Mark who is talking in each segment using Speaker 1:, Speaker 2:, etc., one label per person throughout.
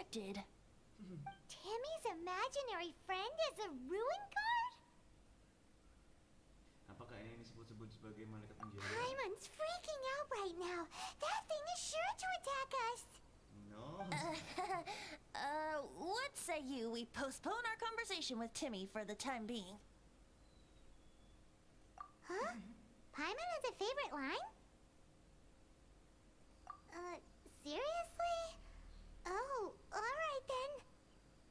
Speaker 1: expected.
Speaker 2: Timmy's imaginary friend is a ruin guard?
Speaker 3: Apakah ini disebut-sebut sebagai malaikat penjaga?
Speaker 2: Paimon's freaking out right now. That thing is sure to attack us.
Speaker 3: No.
Speaker 1: What say you we postpone our conversation with Timmy for the time being?
Speaker 2: Huh? Paimon has a favorite line? Seriously? Oh, alright then.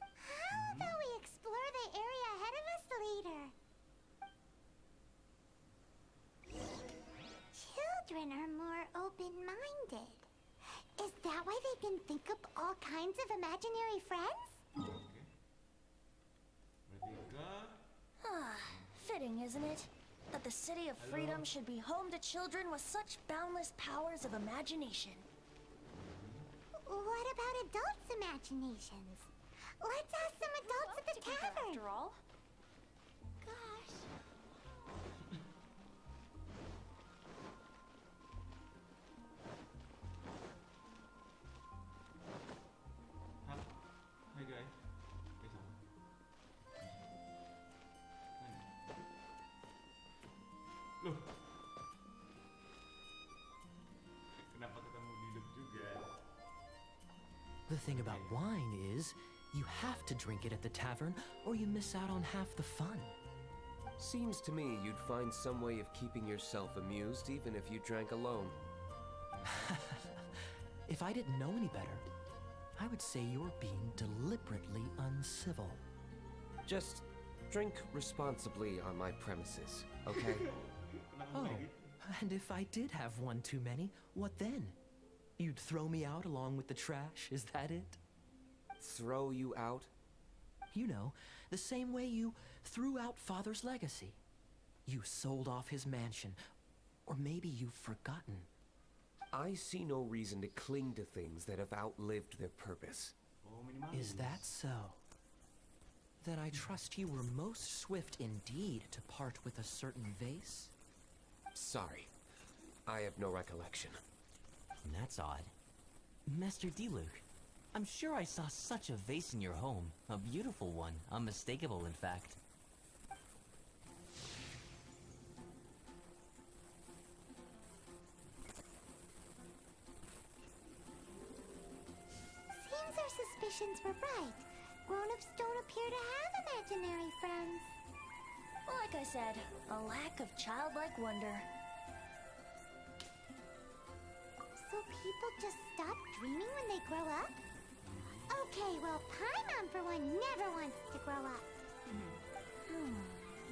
Speaker 2: How about we explore the area ahead of us later? Children are more open-minded. Is that why they can think up all kinds of imaginary friends?
Speaker 3: Oke. Bertiga.
Speaker 1: Fitting, isn't it? That the City of Freedom should be home to children with such boundless powers of imagination.
Speaker 2: What about adults' imaginations? Let's ask some adults at the tavern.
Speaker 1: After all.
Speaker 2: Gosh.
Speaker 3: Hai guys. Sama. Mana? Loh. Kenapa ketemu hidup juga?
Speaker 4: The thing about wine is, you have to drink it at the tavern, or you miss out on half the fun.
Speaker 5: Seems to me you'd find some way of keeping yourself amused even if you drank alone.
Speaker 4: If I didn't know any better, I would say you're being deliberately uncivil.
Speaker 5: Just drink responsibly on my premises, okay?
Speaker 4: Oh, and if I did have one too many, what then? You'd throw me out along with the trash, is that it?
Speaker 5: Throw you out?
Speaker 4: You know, the same way you threw out Father's legacy. You sold off his mansion, or maybe you've forgotten.
Speaker 5: I see no reason to cling to things that have outlived their purpose.
Speaker 3: Oh, minimalis.
Speaker 4: Is that so? Then I trust you were most swift indeed to part with a certain vase?
Speaker 5: Sorry, I have no recollection.
Speaker 6: That's odd. Master Diluc, I'm sure I saw such a vase in your home. A beautiful one, unmistakable in fact.
Speaker 2: Seems our suspicions were right. Grown-ups don't appear to have imaginary friends.
Speaker 1: Like I said, a lack of childlike wonder.
Speaker 2: So people just stop dreaming when they grow up? Okay, well, Paimon for one never wants to grow up.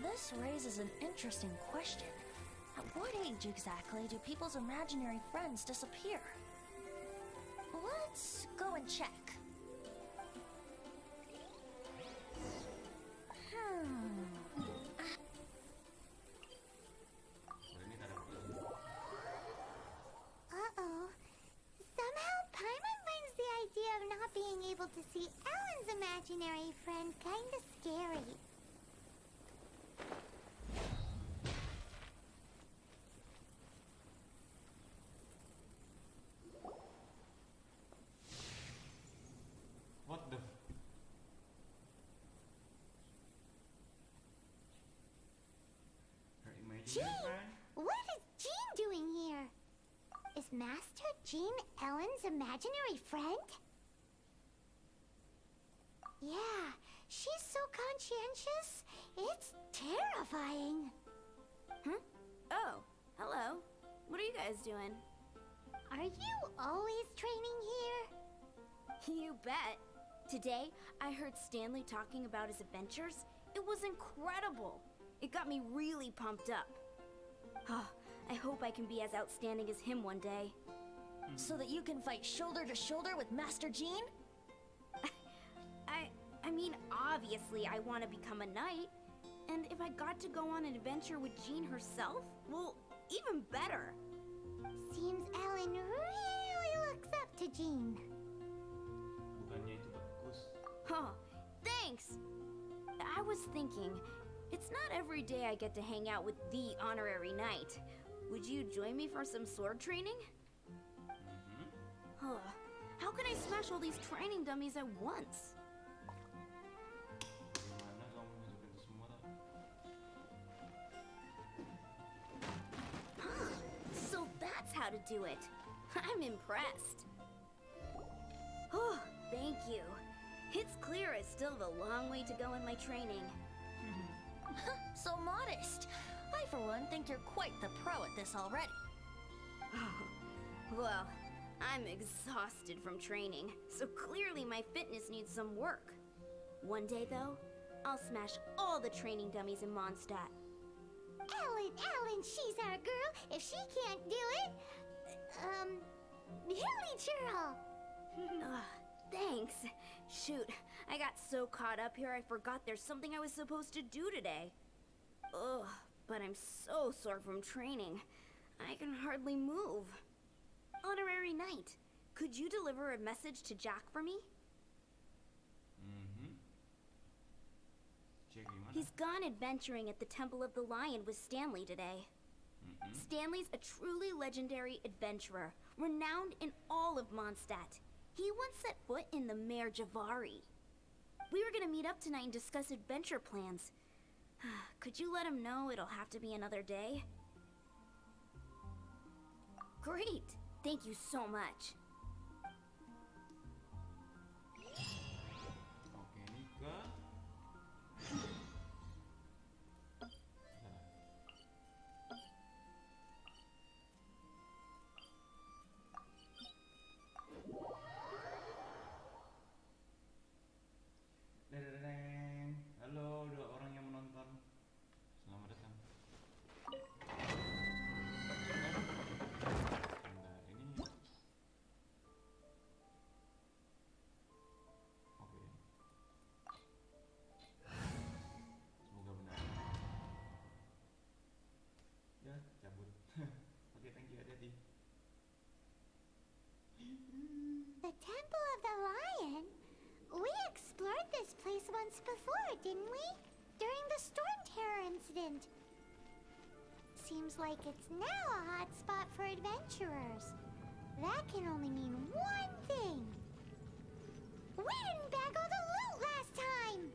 Speaker 1: This raises an interesting question. At what age exactly do people's imaginary friends disappear? Let's go and check.
Speaker 3: Ini tak ada.
Speaker 2: Uh-oh. Somehow Paimon finds the idea of not being able to see Ellen's imaginary friend kinda scary.
Speaker 3: What the? Her imaginary
Speaker 2: Jean!
Speaker 3: friend?
Speaker 2: What is Jean doing here? Is Master Jean Ellen's imaginary friend? Yeah, she's so conscientious. It's terrifying.
Speaker 7: Oh, hello. What are you guys doing?
Speaker 2: Are you always training here?
Speaker 7: You bet. Today, I heard Stanley talking about his adventures. It was incredible. It got me really pumped up. I hope I can be as outstanding as him one day.
Speaker 1: So that you can fight shoulder to shoulder with Master Jean?
Speaker 7: I mean, obviously I want to become a knight. And if I got to go on an adventure with Jean herself, well, even better.
Speaker 2: Seems Ellen really looks up to Jean.
Speaker 3: Bukannya itu bagus.
Speaker 7: Huh, thanks! I was thinking, it's not every day I get to hang out with the honorary knight. Would you join me for some sword training? How can I smash all these training dummies at once?
Speaker 3: Gimana kamu nunjukin itu semua tak?
Speaker 7: So that's how to do it. I'm impressed. Oh, thank you. It's clear I still have a long way to go in my training.
Speaker 1: So modest. I, for one, think you're quite the pro at this already.
Speaker 7: Well, I'm exhausted from training, so clearly my fitness needs some work. One day, though, I'll smash all the training dummies in Mondstadt.
Speaker 2: Ellen, she's our girl. If she can't do it, Hilly Churl.
Speaker 7: Thanks. Shoot, I got so caught up here I forgot there's something I was supposed to do today. Ugh, but I'm so sore from training. I can hardly move. Honorary Knight, could you deliver a message to Jack for me?
Speaker 3: Cek gimana?
Speaker 7: He's gone adventuring at the Temple of the Lion with Stanley today. Stanley's a truly legendary adventurer, renowned in all of Mondstadt. He once set foot in the Mare Javari. We were gonna meet up tonight and discuss adventure plans. Could you let him know it'll have to be another day? Great! Thank you so much.
Speaker 3: Oke, ini ke Dedeng. Halo, dua orang yang menonton. Selamat datang. Bentar, ini. Oke. Semoga benar. Ya, cabut. Oke, thank you, hati-hati.
Speaker 2: The Temple of the Lion? We explored this place once before, didn't we? During the Storm Terror incident. Seems like it's now a hot spot for adventurers. That can only mean one thing. We didn't bag all the loot last time!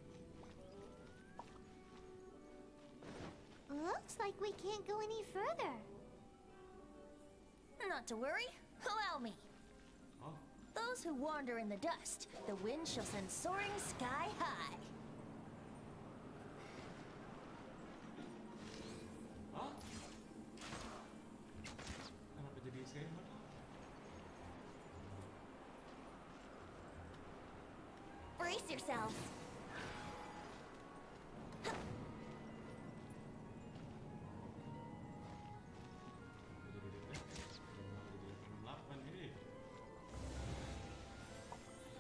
Speaker 2: Looks like we can't go any further.
Speaker 1: Not to worry. Allow me.
Speaker 3: Oh,
Speaker 1: Those who wander in the dust, the wind shall send soaring sky high.
Speaker 3: hah? Kenapa jadi skymon?
Speaker 1: Brace yourselves.
Speaker 3: Kenapa jadi 8 ini?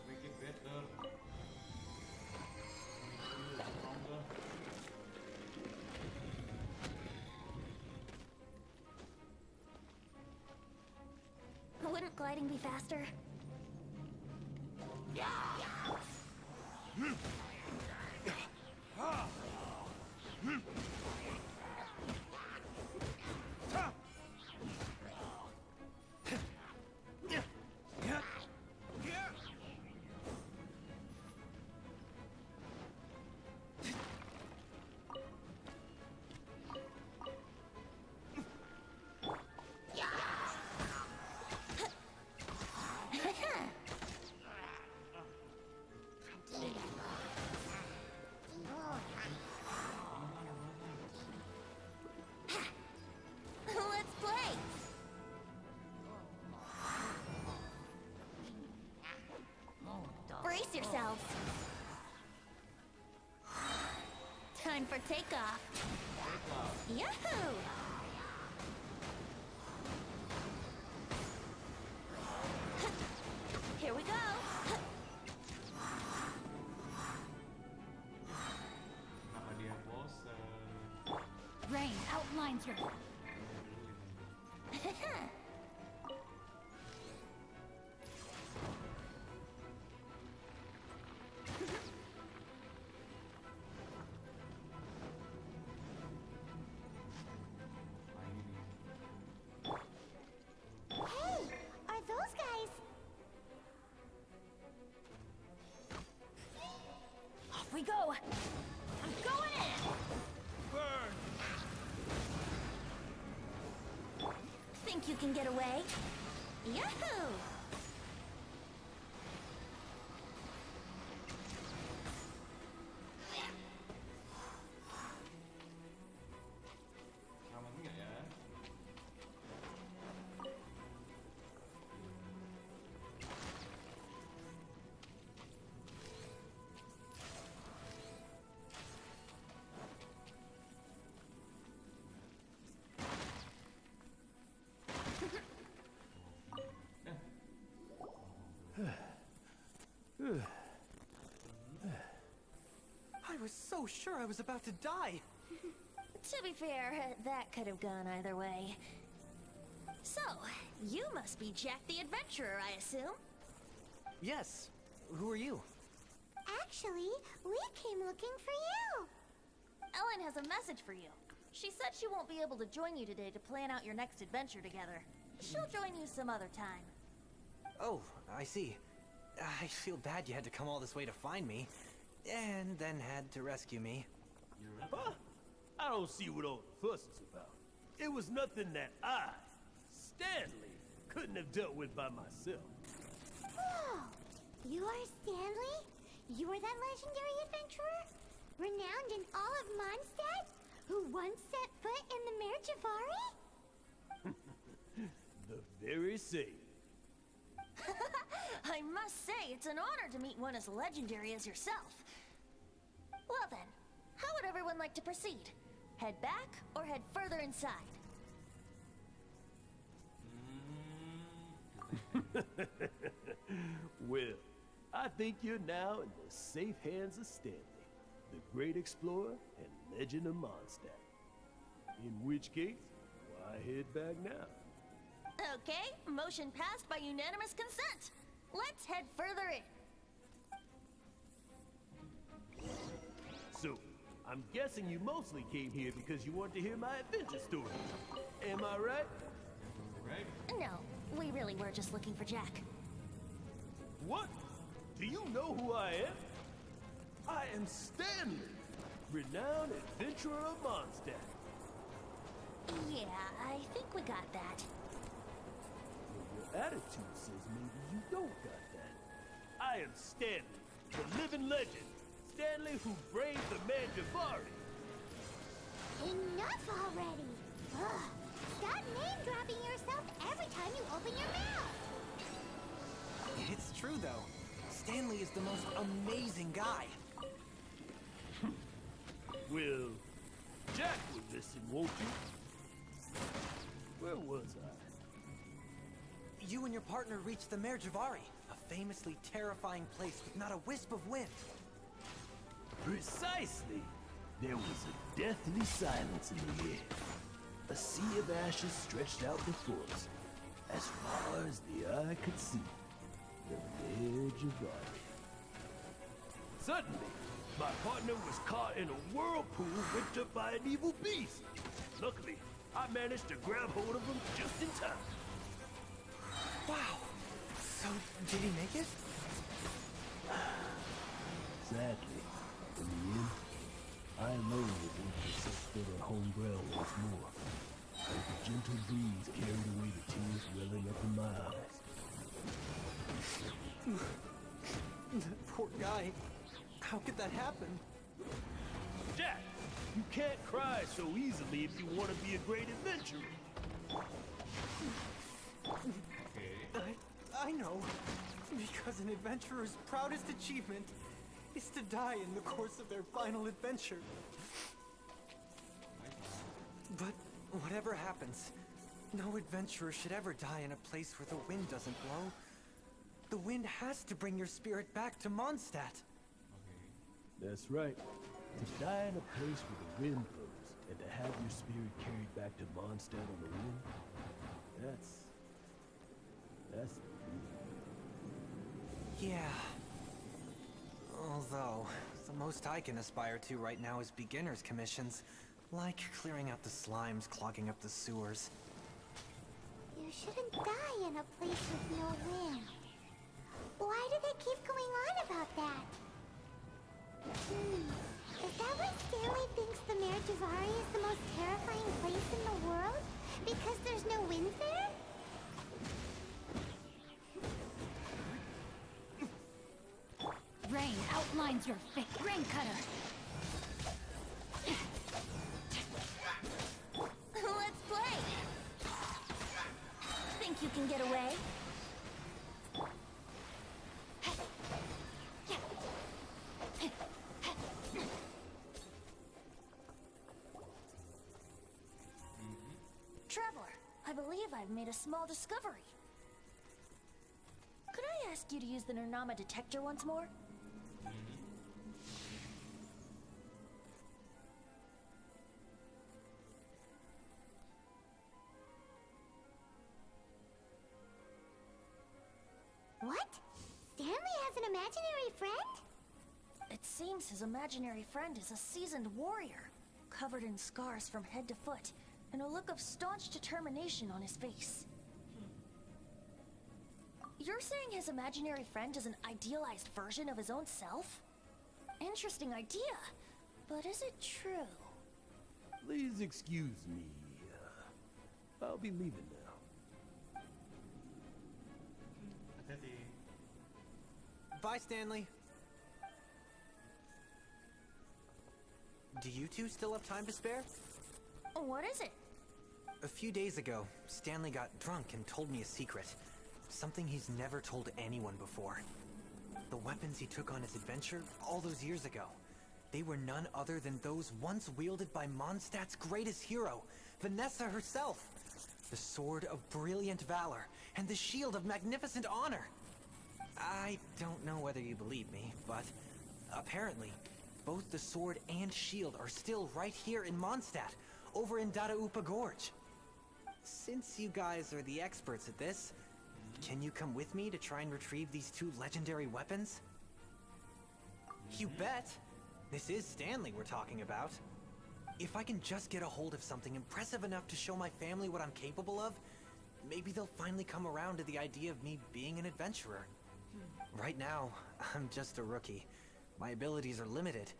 Speaker 3: Make it better. Make you stronger.
Speaker 1: Wouldn't gliding be faster? Let's play! Brace yourselves. Time for takeoff. Yahoo! Here we go.
Speaker 3: Kenapa dia bosen?
Speaker 8: Rain outlines your...
Speaker 3: Ah, ini nih.
Speaker 2: Hey, are those guys...
Speaker 1: I'm going in! Think you can get away? Yahoo!
Speaker 3: Selamat enggak ya?
Speaker 4: I was so sure I was about to die.
Speaker 1: To be fair, that could have gone either way. So, you must be Jack the Adventurer, I assume?
Speaker 4: Yes. Who are you?
Speaker 2: Actually, we came looking for you.
Speaker 1: Ellen has a message for you. She said she won't be able to join you today to plan out your next adventure together. She'll join you some other time.
Speaker 4: Oh, I see. I feel bad you had to come all this way to find me, and then had to rescue me.
Speaker 8: Huh? I don't see what all the fuss is about. It was nothing that I, Stanley, couldn't have dealt with by myself.
Speaker 2: Oh, you are Stanley? You are that legendary adventurer? Renowned in all of Mondstadt? Who once set foot in the Mare Javari?
Speaker 8: The very same.
Speaker 1: I must say, it's an honor to meet one as legendary as yourself. Well then, how would everyone like to proceed? Head back or head further inside?
Speaker 8: Well, I think you're now in the safe hands of Stanley, the great explorer and legend of Mondstadt. In which case, why head back now?
Speaker 1: Okay, motion passed by unanimous consent. Let's head further in.
Speaker 8: So, I'm guessing you mostly came here because you want to hear my adventure story. Am I right?
Speaker 3: Right?
Speaker 1: No, we really were just looking for Jack.
Speaker 8: What? Do you know who I am? I am Stanley, renowned adventurer of Mondstadt.
Speaker 1: Yeah, I think we got that.
Speaker 8: Well, your attitude says maybe you don't got that. I am Stanley, the living legend. Stanley who braved the Mare Javari.
Speaker 2: Enough already! Ugh. Stop name-dropping yourself every time you open your mouth!
Speaker 4: It's true, though. Stanley is the most amazing guy.
Speaker 8: Well, Jack will listen, won't you? Where was I?
Speaker 4: You and your partner reached the Mare Javari, a famously terrifying place with not a wisp of wind.
Speaker 8: Precisely! There was a deathly silence in the air. A sea of ashes stretched out before us, as far as the eye could see. The Mare Javari. Suddenly, my partner was caught in a whirlpool whipped up by an evil beast. Luckily, I managed to grab hold of him just in time.
Speaker 4: Wow. So, did he make it?
Speaker 8: Sadly, in the end, I alone was able to set foot on home ground once more. Like a gentle breeze carried away the tears welling up in my eyes.
Speaker 4: That poor guy. How could that happen?
Speaker 8: Jack, you can't cry so easily if you want to be a great adventurer.
Speaker 4: I know. Because an adventurer's proudest achievement is to die in the course of their final adventure. But whatever happens, no adventurer should ever die in a place where the wind doesn't blow. The wind has to bring your spirit back to Mondstadt.
Speaker 8: That's right. To die in a place where the wind blows and to have your spirit carried back to Mondstadt on the wind, that's
Speaker 4: Yeah. Although, the most I can aspire to right now is beginner's commissions, like clearing out the slimes clogging up the sewers.
Speaker 2: You shouldn't die in a place with no wind. Why do they keep going on about that? Is that why Stanley thinks the Mare Javari is the most terrifying place in the world? Because there's no wind there?
Speaker 9: Rain outlines your fate. Rain cutter.
Speaker 1: Let's play! Think you can get away? Traveler, I believe I've made a small discovery. Could I ask you to use the Nernama detector once more?
Speaker 2: What? Stanley has an imaginary friend?
Speaker 1: It seems his imaginary friend is a seasoned warrior, covered in scars from head to foot, and a look of staunch determination on his face. You're saying his imaginary friend is an idealized version of his own self? Interesting idea, but is it true?
Speaker 8: Please excuse me. I'll be leaving now.
Speaker 3: Hati-hati.
Speaker 4: Bye, Stanley. Do you two still have time to spare?
Speaker 1: What is it?
Speaker 4: A few days ago, Stanley got drunk and told me a secret. Something he's never told anyone before. The weapons he took on his adventure all those years ago, they were none other than those once wielded by Mondstadt's greatest hero, Vanessa herself. The sword of brilliant valor and the shield of magnificent honor. I don't know whether you believe me, but apparently, both the sword and shield are still right here in Mondstadt, over in Dadaupa Gorge. Since you guys are the experts at this, can you come with me to try and retrieve these two legendary weapons? You bet! This is Stanley we're talking about. If I can just get a hold of something impressive enough to show my family what I'm capable of, maybe they'll finally come around to the idea of me being an adventurer. Right now, I'm just a rookie. My abilities are limited,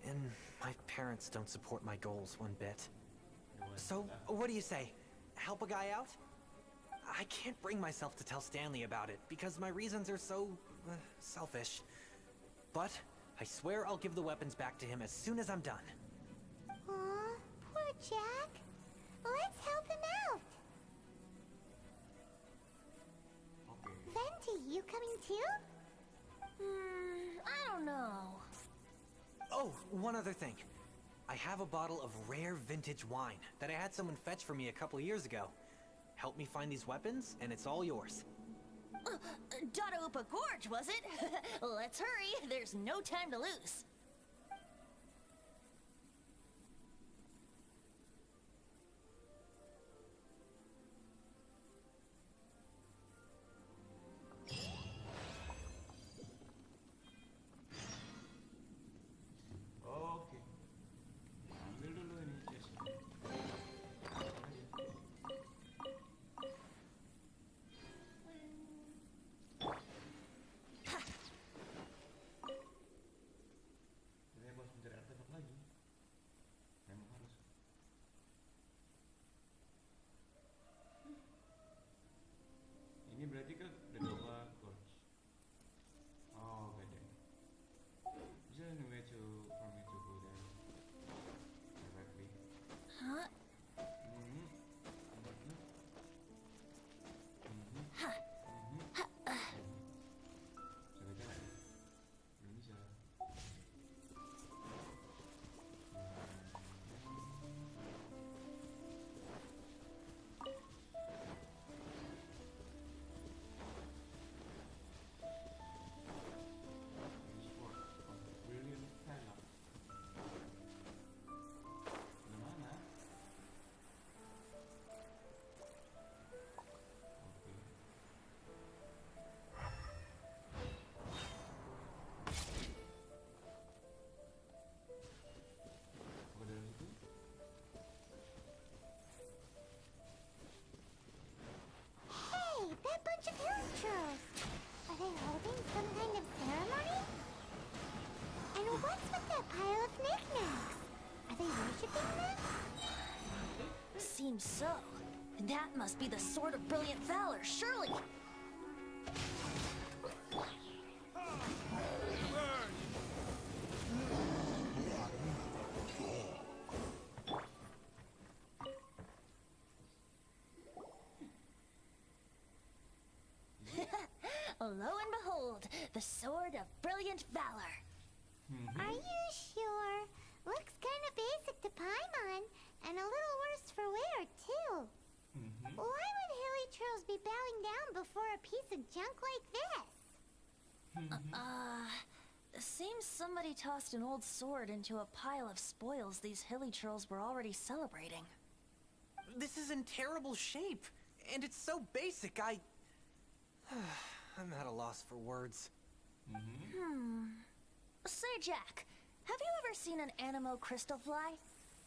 Speaker 4: and my parents don't support my goals one bit. So, what do you say? Help a guy out? I can't bring myself to tell Stanley about it, because my reasons are so, selfish. But, I swear I'll give the weapons back to him as soon as I'm done.
Speaker 2: Aw, poor Jack. Let's help him out.
Speaker 3: Oke.
Speaker 2: Venti, you coming too?
Speaker 1: I don't know.
Speaker 4: Oh, one other thing. I have a bottle of rare vintage wine that I had someone fetch for me a couple years ago. Help me find these weapons, and it's all yours.
Speaker 1: Dadaupa Gorge, was it? Let's hurry, there's no time to lose.
Speaker 3: Oke. Ambil dulu ini chest.
Speaker 1: seems so. That must be the Sword of Brilliant Valor, surely! Lo and behold, the Sword of Brilliant Valor.
Speaker 2: Are you sure? Looks kind of basic to Paimon, and a little worse for wear, too. Why would hilly trolls be bowing down before a piece of junk like this?
Speaker 1: Seems somebody tossed an old sword into a pile of spoils these hilly trolls were already celebrating.
Speaker 4: This is in terrible shape, and it's so basic, I'm at a loss for words.
Speaker 1: Say, Jack, have you ever seen an Animo crystal fly?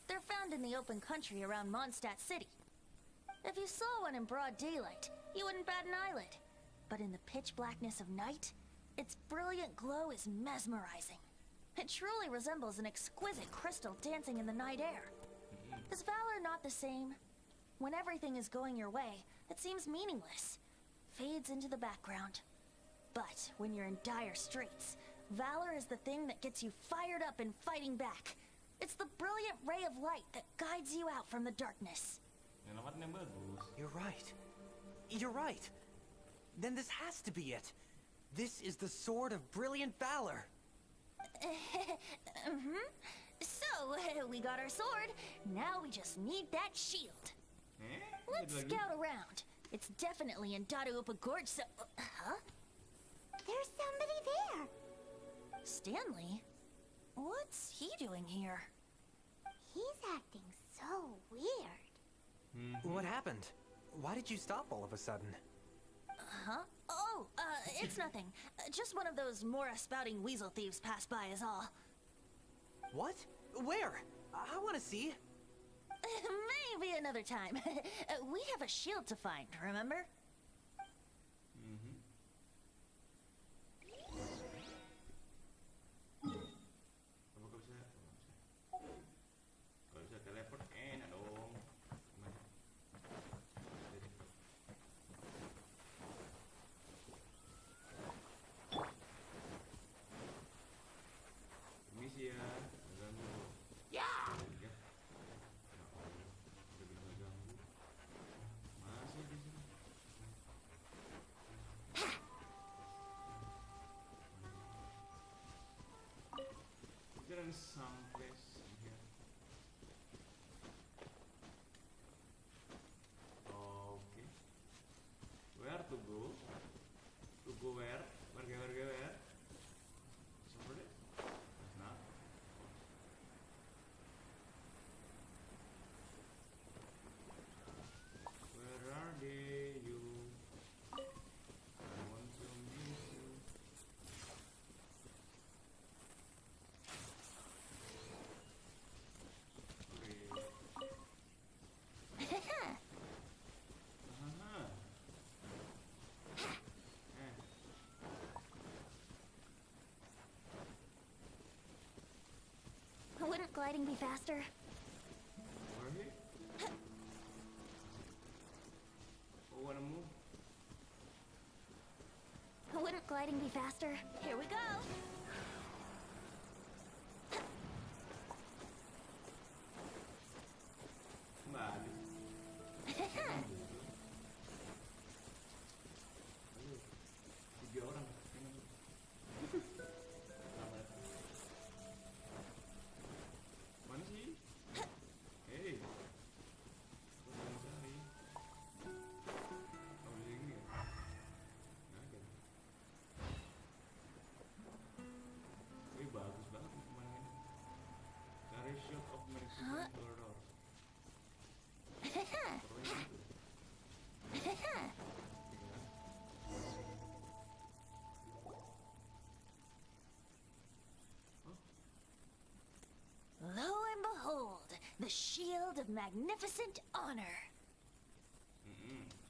Speaker 1: They're found in the open country around Mondstadt City. If you saw one in broad daylight, you wouldn't bat an eyelid. But in the pitch blackness of night, its brilliant glow is mesmerizing. It truly resembles an exquisite crystal dancing in the night air. Is Valor not the same? When everything is going your way, it seems meaningless, fades into the background. But when you're in dire straits, Valor is the thing that gets you fired up and fighting back. It's the brilliant ray of light that guides you out from the darkness.
Speaker 4: You're right. You're right. Then this has to be it. This is the Sword of Brilliant Valor.
Speaker 1: So, we got our sword. Now we just need that shield. Let's scout around. It's definitely in Dadaupa Gorge, so... Huh?
Speaker 2: There's somebody there.
Speaker 1: Stanley? What's he doing here?
Speaker 2: He's acting so weird.
Speaker 4: What happened? Why did you stop all of a sudden?
Speaker 1: Huh? Oh, it's nothing. Just one of those Mora-spouting weasel thieves passed by is all.
Speaker 4: What? Where? I want to see.
Speaker 1: Maybe another time. We have a shield to find, remember?
Speaker 3: Kalau bisa teleport enak dong. Permisi ya, ganggu. Ya. Udah bilang ganggu. Masih di sini. Kirain sampai sini. Okay. Where to go? To go where? Where? Somewhere? Nah. Where are they? You? I want to meet you.
Speaker 1: Wouldn't gliding be faster?
Speaker 3: Where he? Oh, wanna move?
Speaker 1: Wouldn't gliding be faster? Here we go!
Speaker 3: Kembali. Ayo, 3 orang. Mana sih? Hei, aku sedang cari. Oh, di sini ya? Nggak ada. Wih, bagus banget nih pemandangan ini. Cari shot of Mexican Corridor. Keren gitu.
Speaker 1: Lo and behold, the shield of magnificent honor.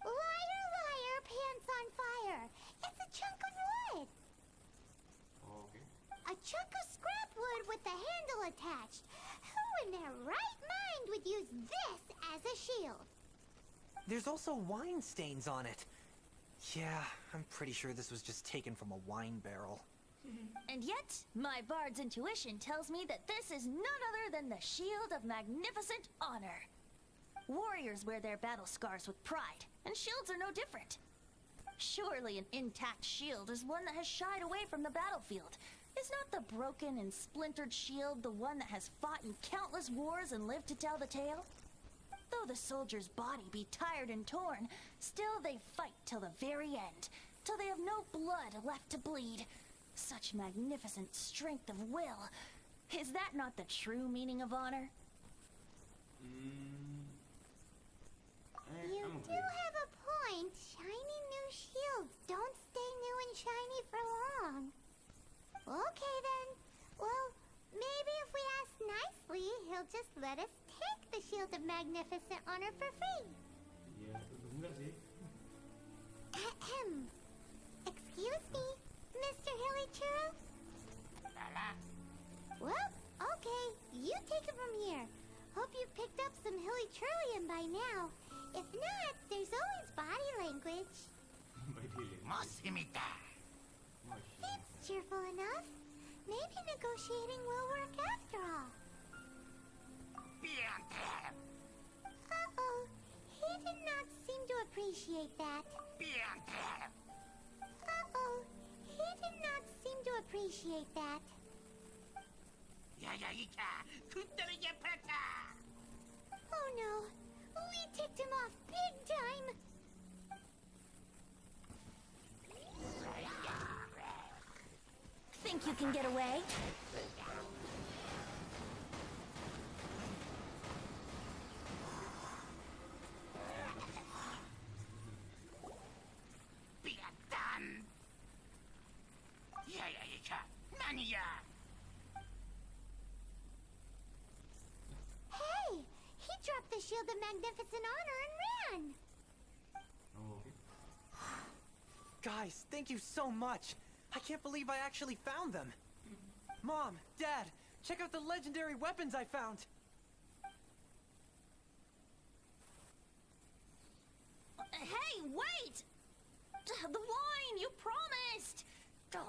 Speaker 2: Liar, pants on fire. It's a chunk of wood.
Speaker 3: Oke.
Speaker 2: A chunk of scrap wood with the handle attached. Who in their right mind would use this as a shield?
Speaker 4: There's also wine stains on it. Yeah, I'm pretty sure this was just taken from a wine barrel.
Speaker 1: And yet, my bard's intuition tells me that this is none other than the Shield of Magnificent Honor. Warriors wear their battle scars with pride, and shields are no different. Surely an intact shield is one that has shied away from the battlefield. Is not the broken and splintered shield the one that has fought in countless wars and lived to tell the tale? Though the soldier's body be tired and torn, still they fight till the very end, till they have no blood left to bleed. Such magnificent strength of will. Is that not the true meaning of honor?
Speaker 2: You do have a point. Shiny new shields don't stay new and shiny for long. Okay then. Well, maybe if we ask nicely, he'll just let us take the Shield of Magnificent Honor for free.
Speaker 3: Iya, bener sih.
Speaker 2: Ahem. Excuse me, Mr. Hillychurl? Well, okay. You take it from here. Hope you picked up some Hillychurlian by now. If not, there's always body language. Seems cheerful enough. Maybe negotiating will work after all. Uh-oh. He did not seem to appreciate that. Uh-oh. He did not seem to appreciate that. Oh no. We ticked him off big time.
Speaker 1: Think you can get away?
Speaker 2: Hey! He dropped the Shield of Magnificent Honor and ran!
Speaker 3: Oh, oke.
Speaker 4: Guys, thank you so much. I can't believe I actually found them. Mom, Dad, check out the legendary weapons I found.
Speaker 1: Hey, wait! The wine, you promised! And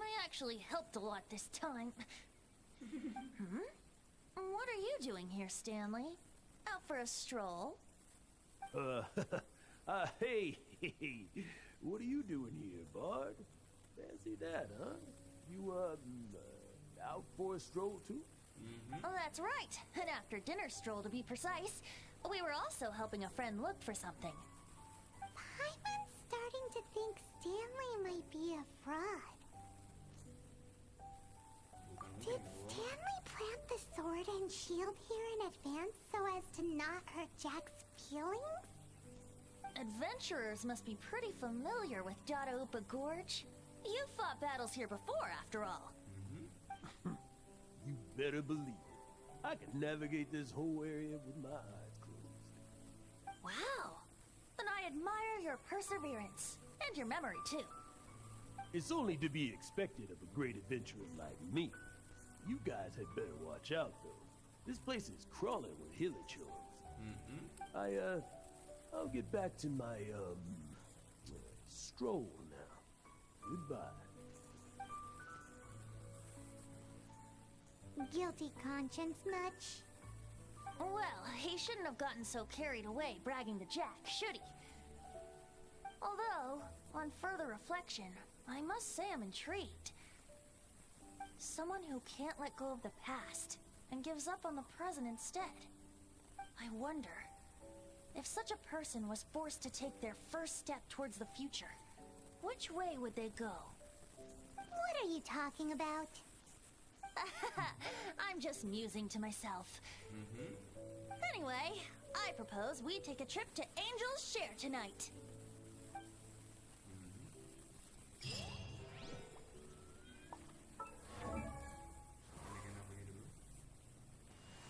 Speaker 1: I actually helped a lot this time. What are you doing here, Stanley? Out for a stroll?
Speaker 8: Hey, what are you doing here, Bard? Fancy that, huh? You, out for a stroll, too?
Speaker 1: Oh, that's right. An after-dinner stroll, to be precise. We were also helping a friend look for something.
Speaker 2: Paimon's starting to think Stanley might be a fraud. Did Stanley plant the sword and shield here in advance so as to not hurt Jack's feelings?
Speaker 1: Adventurers must be pretty familiar with Dadaupa Gorge. You've fought battles here before, after all.
Speaker 8: You better believe it. I can navigate this whole area with my eyes closed.
Speaker 1: Wow. Then I admire your perseverance. And your memory, too.
Speaker 8: It's only to be expected of a great adventurer like me. You guys had better watch out, though. This place is crawling with hilly-chills. I'll get back to my, stroll now. Goodbye.
Speaker 2: Guilty conscience much?
Speaker 1: Well, he shouldn't have gotten so carried away bragging to Jack, should he? Although, on further reflection, I must say I'm intrigued. Someone who can't let go of the past and gives up on the present instead. I wonder, if such a person was forced to take their first step towards the future, which way would they go?
Speaker 2: What are you talking about?
Speaker 1: I'm just musing to myself. Anyway, I propose we take a trip to Angel's Share tonight.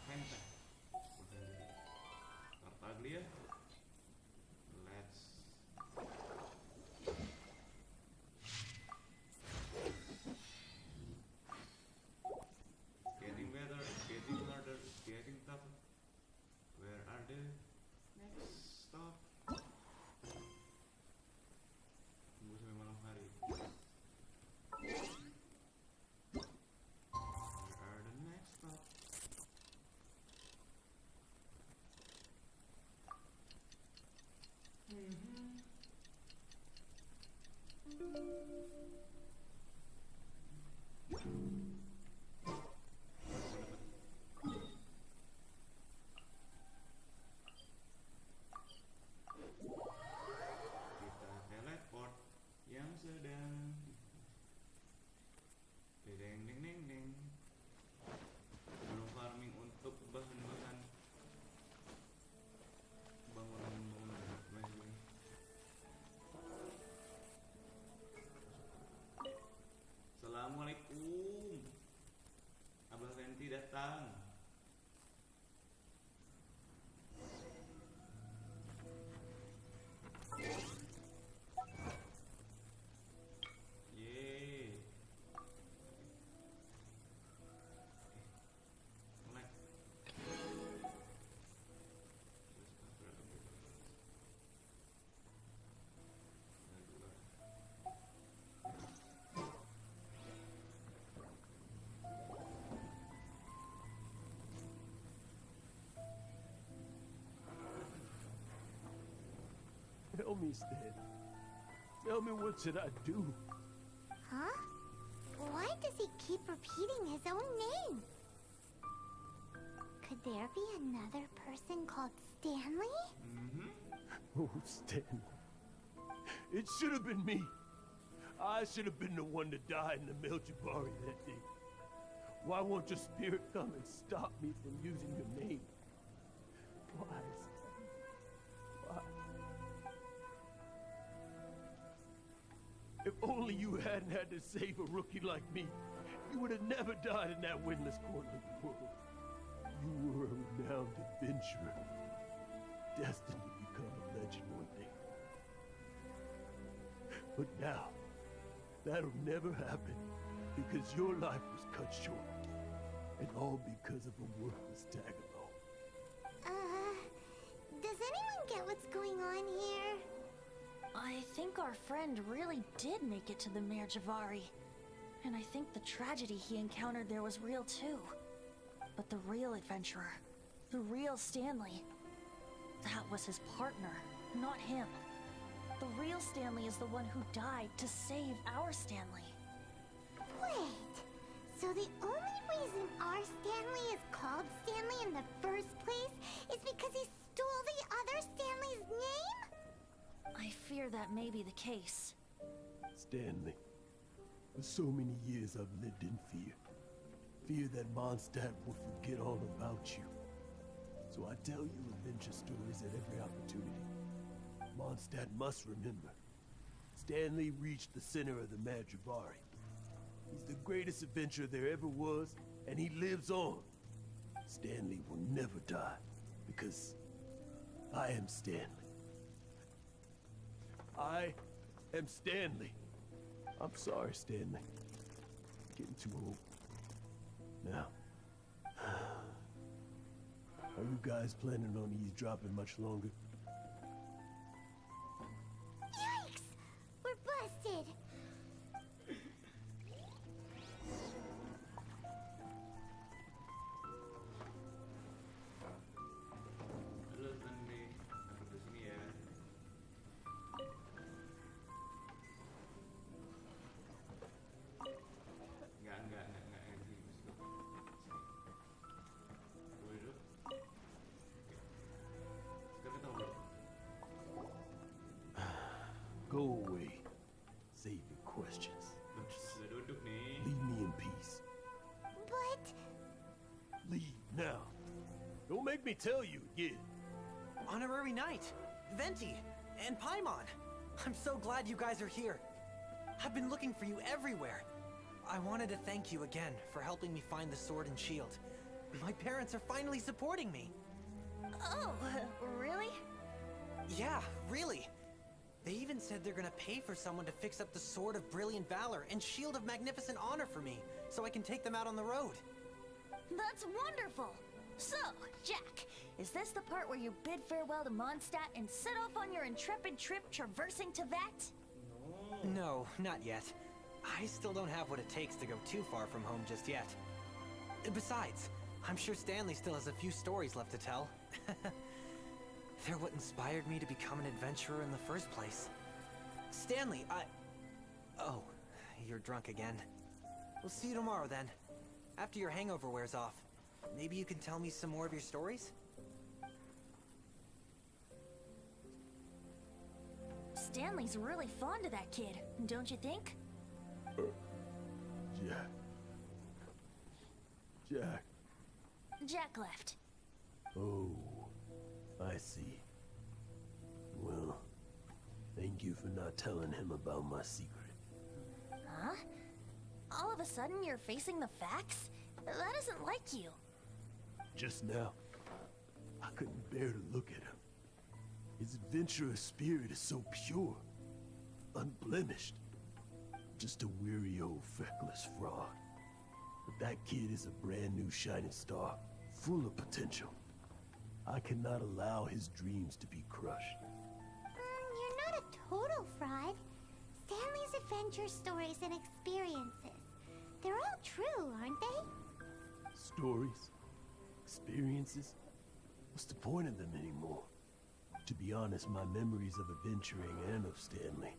Speaker 3: Venta. Tartaglia. Let's. Getting better, getting harder, getting tougher. Where are the next stop? sedang. Deng deng deng deng. Belum farming untuk bahan-bahan bangunan-bangunan. Assalamualaikum. Abah Venti datang. Yeay. Mulai.
Speaker 8: Tell me, Stan. Tell me, what should I do?
Speaker 2: Huh? Why does he keep repeating his own name? Could there be another person called Stanley?
Speaker 8: Oh, Stanley. It should have been me. I should have been the one to die in the Meljabari that day. Why won't your spirit come and stop me from using your name? Why, Stanley? Why? If only you hadn't had to save a rookie like me, you would have never died in that windless corner of the world. You were a renowned adventurer, destined to become a legend one day. But now, that'll never happen, because your life was cut short, and all because of a worthless tag-along.
Speaker 2: Does anyone get what's going on here?
Speaker 1: I think our friend really did make it to the Mare Javari. And I think the tragedy he encountered there was real too. But the real adventurer, the real Stanley, that was his partner, not him. The real Stanley is the one who died to save our Stanley.
Speaker 2: Wait, so the only reason our Stanley is called Stanley in the first place is because he stole the other Stanley's name?
Speaker 1: I fear that may be the case.
Speaker 8: Stanley, for so many years I've lived in fear. Fear that Mondstadt will forget all about you. So I tell you adventure stories at every opportunity. Mondstadt must remember. Stanley reached the center of the Mare Javari. He's the greatest adventurer there ever was, and he lives on. Stanley will never die, because I am Stanley. I am Stanley. I'm sorry, Stanley. Getting too old. Now, are you guys planning on eavesdropping much longer?
Speaker 2: Yikes! We're busted!
Speaker 3: Halo Stanley, aku di sini ya. Enggak, sini, masuk. Boleh duduk? Oke. Sekarang kita ngobrol.
Speaker 8: Go away. Save your questions.
Speaker 3: Sudah duduk nih.
Speaker 8: Leave me in peace.
Speaker 2: But...
Speaker 8: Leave now. Don't make me tell you again.
Speaker 4: Honorary Knight, Venti, and Paimon. I'm so glad you guys are here. I've been looking for you everywhere. I wanted to thank you again for helping me find the sword and shield. My parents are finally supporting me.
Speaker 1: Oh, really?
Speaker 4: Yeah, really. They even said they're gonna pay for someone to fix up the Sword of Brilliant Valor and Shield of Magnificent Honor for me, so I can take them out on the road.
Speaker 1: That's wonderful! So, Jack, is this the part where you bid farewell to Mondstadt and set off on your intrepid trip traversing Teyvat?
Speaker 4: No, not yet. I still don't have what it takes to go too far from home just yet. Besides, I'm sure Stanley still has a few stories left to tell. They're what inspired me to become an adventurer in the first place. Stanley, Oh, you're drunk again. We'll see you tomorrow then. After your hangover wears off. Maybe you can tell me some more of your stories?
Speaker 1: Stanley's really fond of that kid, don't you think?
Speaker 8: Jack. Jack.
Speaker 1: Jack left.
Speaker 8: Oh, I see. Well, thank you for not telling him about my secret.
Speaker 1: Huh? All of a sudden you're facing the facts? That isn't like you.
Speaker 8: Just now, I couldn't bear to look at him. His adventurous spirit is so pure, unblemished. Just a weary old feckless frog. But that kid is a brand new shining star, full of potential. I cannot allow his dreams to be crushed.
Speaker 2: You're not a total fraud. Stanley's adventure stories and experiences. They're all true, aren't they?
Speaker 8: Stories? Experiences? What's the point of them anymore? To be honest, my memories of adventuring and of Stanley,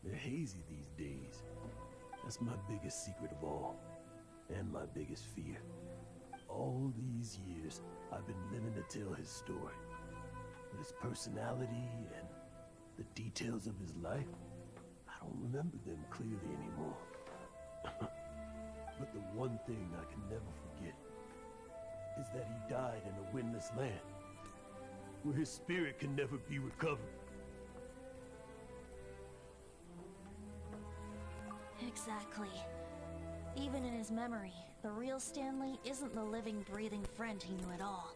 Speaker 8: they're hazy these days. That's my biggest secret of all, and my biggest fear. All these years, I've been living to tell his story. But his personality and the details of his life, I don't remember them clearly anymore. But the one thing I can never forget is that he died in a windless land, where his spirit can never be recovered.
Speaker 1: Exactly. Even in his memory, the real Stanley isn't the living, breathing friend he knew at all.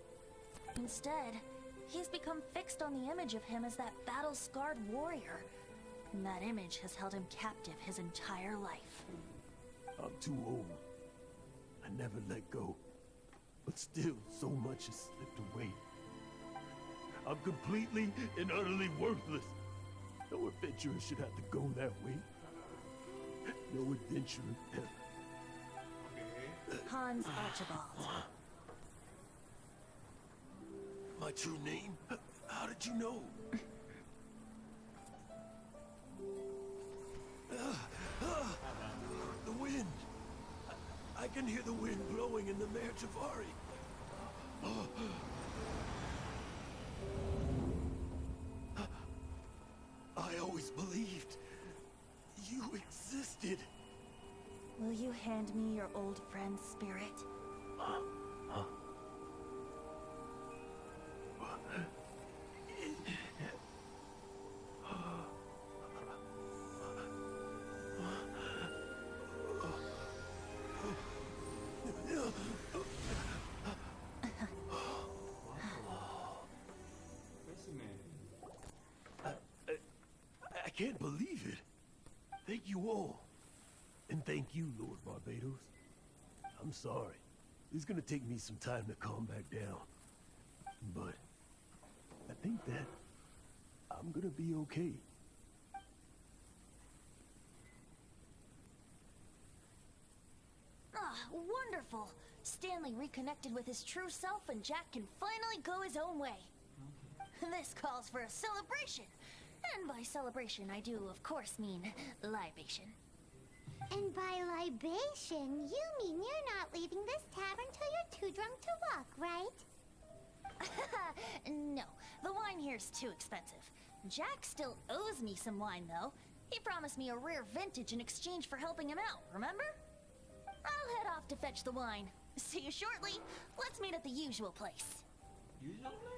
Speaker 1: Instead, he's become fixed on the image of him as that battle-scarred warrior. And that image has held him captive his entire life.
Speaker 8: I'm too old. I never let go. But still, so much has slipped away. I'm completely and utterly worthless. No adventurer should have to go that way. No adventurer ever.
Speaker 1: Hans Archibald.
Speaker 8: My true name? How did you know? The wind. I can hear the wind blowing in the Mare Javari. I always believed you existed.
Speaker 1: Will you hand me your old friend's spirit?
Speaker 8: I can't believe it. Thank you all. And thank you, Lord Barbados. I'm sorry. It's gonna take me some time to calm back down. But I think that I'm gonna be okay.
Speaker 1: Ah, wonderful! Stanley reconnected with his true self and Jack can finally go his own way. This calls for a celebration. And by celebration, I do, of course, mean libation.
Speaker 2: And by libation, you mean you're not leaving this tavern till you're too drunk to walk, right?
Speaker 1: No, the wine here's too expensive. Jack still owes me some wine, though. He promised me a rare vintage in exchange for helping him out, remember? I'll head off to fetch the wine. See you shortly. Let's meet at the usual place.
Speaker 3: Usual place?